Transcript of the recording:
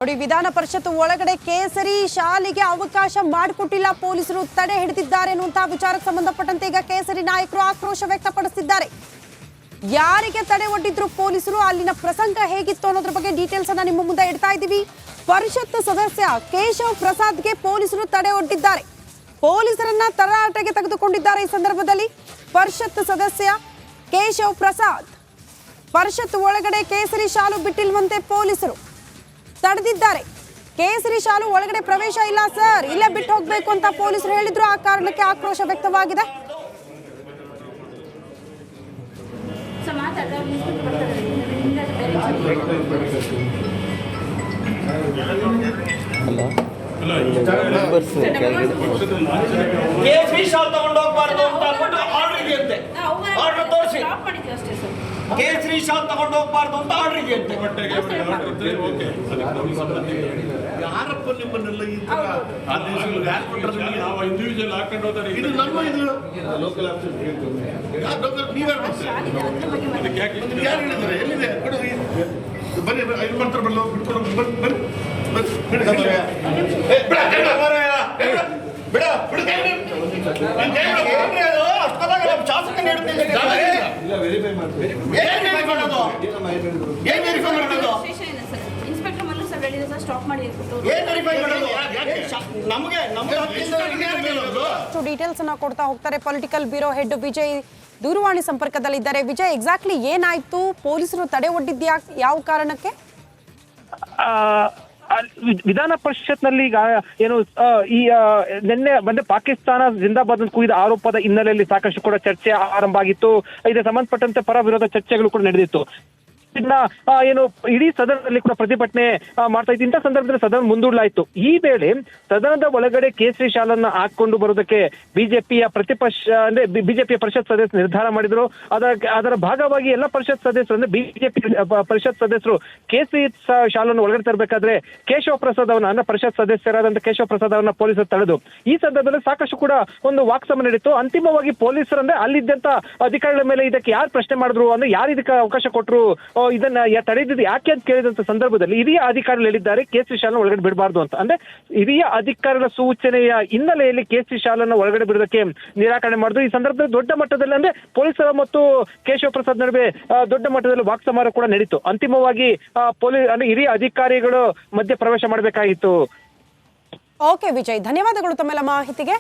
ನೋಡಿ, ವಿಧಾನ ಪರಿಷತ್ ಒಳಗಡೆ ಕೇಸರಿ ಶಾಲೆಗೆ ಅವಕಾಶ ಮಾಡಿಕೊಟ್ಟಿಲ್ಲ, ಪೊಲೀಸರು ತಡೆ ಹಿಡಿದಿದ್ದಾರೆ ಅನ್ನುವಂತ ವಿಚಾರಕ್ಕೆ ಸಂಬಂಧಪಟ್ಟಂತೆ ಈಗ ಕೇಸರಿ ನಾಯಕರು ಆಕ್ರೋಶ ವ್ಯಕ್ತಪಡಿಸಿದ್ದಾರೆ. ಯಾರಿಗೆ ತಡೆ ಒಡ್ಡಿದ್ರು ಪೊಲೀಸರು, ಅಲ್ಲಿನ ಪ್ರಸಂಗ ಹೇಗಿತ್ತು ಅನ್ನೋದ್ರ ಬಗ್ಗೆ ಡೀಟೇಲ್ಸ್ ಅನ್ನ ನಿಮ್ಮ ಮುಂದೆ ಇಡ್ತಾ ಇದ್ದೀವಿ. ಪರಿಷತ್ ಸದಸ್ಯ ಕೇಶವ್ ಪ್ರಸಾದ್ಗೆ ಪೊಲೀಸರು ತಡೆ ಒಡ್ಡಿದ್ದಾರೆ. ಪೊಲೀಸರನ್ನ ತರಾಟೆಗೆ ತೆಗೆದುಕೊಂಡಿದ್ದಾರೆ. ಈ ಸಂದರ್ಭದಲ್ಲಿ ಪರಿಷತ್ ಸದಸ್ಯ ಕೇಶವ್ ಪ್ರಸಾದ್ ಪರಿಷತ್ ಒಳಗಡೆ ಕೇಸರಿ ಶಾಲು ಬಿಟ್ಟಿಲ್ವಂತೆ ಪೊಲೀಸರು ತಡೆದಿದ್ದಾರೆ. ಕೇಸರಿ ಶಾಲು ಒಳಗಡೆ ಪ್ರವೇಶ ಇಲ್ಲ ಸರ್, ಇಲ್ಲೇ ಬಿಟ್ಟು ಹೋಗ್ಬೇಕು ಅಂತ ಪೊಲೀಸರು ಹೇಳಿದ್ರು. ಆ ಕಾರಣಕ್ಕೆ ಆಕ್ರೋಶ ವ್ಯಕ್ತವಾಗಿದೆ. ಕೇಸರಿ ಶಾಲು ತಗೊಂಡು ಹೋಗ್ಬಾರ್ದು ಅಂತ ಅಂದ್ಬಿಟ್ಟು ಆರ್ಡರ್ ಇದೆಯಂತೆ. ಆರ್ಡರ್ ತೋರಿಸಿ. ಕೇಸರಿ ಶಾಲು ತಗೊಂಡು ಹೋಗ್ಬಾರ್ದು ಅಂತ ಆರ್ಡರ್ ಇದೆಯಂತೆ. ಯಾರಪ್ಪ ನಿಮ್ಮನ್ನೆಲ್ಲ ಈ ತರ ಆದೇಶಗಳು ಯಾರು ಕೊಟ್ಟರು? ನಾವು ಇಂಡಿವಿಜುವಲ್ ಹಾಕೊಂಡು ಹೋಗ್ತಾರೆ. ಇದು ನಮ್ಮ ಇದು ಲೋಕಲ್ ಆಫೀಸ್ ನೀವ್ಯಾರು ಮಾಡ್ತಾರೆ? ಯಾರು ಹೇಳಿದ್ದಾರೆ? ಎಲ್ಲಿದೆ ಕೊಡು. ಬನ್ನಿ, ಇದು ಮಾಡ್ತಾರೆ. ಬಲ್ಲ ಬಿಟ್ಕೊಂಡು ಬನ್ನಿ. ಡೀಟೇಲ್ಸ್ ಅನ್ನ ಕೊಡ್ತಾ ಹೋಗ್ತಾರೆ. ಪೊಲಿಟಿಕಲ್ ಬ್ಯೂರೋ ಹೆಡ್ ವಿಜಯ್ ದೂರವಾಣಿ ಸಂಪರ್ಕದಲ್ಲಿದ್ದಾರೆ. ವಿಜಯ್, ಎಕ್ಸಾಕ್ಟ್ಲಿ ಏನಾಯ್ತು? ಪೊಲೀಸರು ತಡೆ ಒಡ್ಡಿದ್ಯಾ? ಯಾವ ಕಾರಣಕ್ಕೆ? ವಿಧಾನ ಪರಿಷತ್ನಲ್ಲಿ ಈಗ ಏನು ಈ ನಿನ್ನೆ ಬಂದೆ ಪಾಕಿಸ್ತಾನ ಜಿಂದಾಬಾದ್ ಅಂತ ಕೂಗಿದ ಆರೋಪದ ಹಿನ್ನೆಲೆಯಲ್ಲಿ ಸಾಕಷ್ಟು ಕೂಡ ಚರ್ಚೆ ಆರಂಭ ಆಗಿತ್ತು. ಇದಕ್ಕೆ ಸಂಬಂಧಪಟ್ಟಂತೆ ಪರ ವಿರೋಧ ಚರ್ಚೆಗಳು ಕೂಡ ನಡೆದಿತ್ತು. ಏನು ಇಡೀ ಸದನದಲ್ಲಿ ಕೂಡ ಪ್ರತಿಭಟನೆ ಮಾಡ್ತಾ ಇತ್ತು. ಇಂಥ ಸಂದರ್ಭದಲ್ಲಿ ಸದನ ಮುಂದೂಡಲಾಯಿತು. ಈ ವೇಳೆ ಸದನದ ಒಳಗಡೆ ಕೇಸರಿ ಶಾಲನ್ನ ಹಾಕೊಂಡು ಬರೋದಕ್ಕೆ ಬಿಜೆಪಿಯ ಪ್ರತಿಪಕ್ಷ ಅಂದ್ರೆ ಬಿಜೆಪಿಯ ಪರಿಷತ್ ಸದಸ್ಯರು ನಿರ್ಧಾರ ಮಾಡಿದ್ರು. ಅದರ ಭಾಗವಾಗಿ ಎಲ್ಲ ಪರಿಷತ್ ಸದಸ್ಯರು ಅಂದ್ರೆ ಬಿಜೆಪಿ ಪರಿಷತ್ ಸದಸ್ಯರು ಕೇಸರಿ ಶಾಲನ್ನು ಒಳಗಡೆ ತರಬೇಕಾದ್ರೆ ಕೇಶವ್ ಪ್ರಸಾದ್ ಅವರನ್ನ ಅಂದ್ರೆ ಪರಿಷತ್ ಸದಸ್ಯರಾದಂತ ಕೇಶವ್ ಪ್ರಸಾದ್ ಅವರನ್ನ ಪೊಲೀಸರು ತಡೆದು ಈ ಸಂದರ್ಭದಲ್ಲಿ ಸಾಕಷ್ಟು ಕೂಡ ಒಂದು ವಾಕ್ಸಮರ ನಡೀತು. ಅಂತಿಮವಾಗಿ ಪೊಲೀಸರು ಅಂದ್ರೆ ಅಲ್ಲಿದ್ದಂತ ಅಧಿಕಾರಿಗಳ ಮೇಲೆ ಇದಕ್ಕೆ ಯಾರು ಪ್ರಶ್ನೆ ಮಾಡಿದ್ರು ಅಂದ್ರೆ ಯಾರು ಇದಕ್ಕೆ ಅವಕಾಶ ಕೊಟ್ಟರು, ಇದನ್ನ ತಡೆದಿದ್ದು ಯಾಕೆ ಅಂತ ಕೇಳಿದಂತ ಸಂದರ್ಭದಲ್ಲಿ ಹಿರಿಯ ಅಧಿಕಾರಿಗಳು ಹೇಳಿದ್ದಾರೆ ಕೇಸರಿ ಶಾಲನ್ನು ಒಳಗಡೆ ಬಿಡಬಾರ್ದು ಅಂತ. ಅಂದ್ರೆ ಹಿರಿಯ ಅಧಿಕಾರಿಗಳ ಸೂಚನೆಯ ಹಿನ್ನೆಲೆಯಲ್ಲಿ ಕೇಸರಿ ಶಾಲನ್ನು ಒಳಗಡೆ ಬಿಡೋದಕ್ಕೆ ನಿರಾಕರಣೆ ಮಾಡಿದ್ರು. ಈ ಸಂದರ್ಭದಲ್ಲಿ ದೊಡ್ಡ ಮಟ್ಟದಲ್ಲಿ ಅಂದ್ರೆ ಪೊಲೀಸರ ಮತ್ತು ಕೇಶವ ಪ್ರಸಾದ್ ನಡುವೆ ದೊಡ್ಡ ಮಟ್ಟದಲ್ಲಿ ವಾಕ್ಸಮರ ಕೂಡ ನಡೀತು. ಅಂತಿಮವಾಗಿ ಪೊಲೀಸ್ ಅಂದ್ರೆ ಹಿರಿಯ ಅಧಿಕಾರಿಗಳು ಮಧ್ಯೆ ಪ್ರವೇಶ ಮಾಡಬೇಕಾಗಿತ್ತು. ಓಕೆ ವಿಜಯ್, ಧನ್ಯವಾದಗಳು ತಮ್ಮೆಲ್ಲ ಮಾಹಿತಿಗೆ.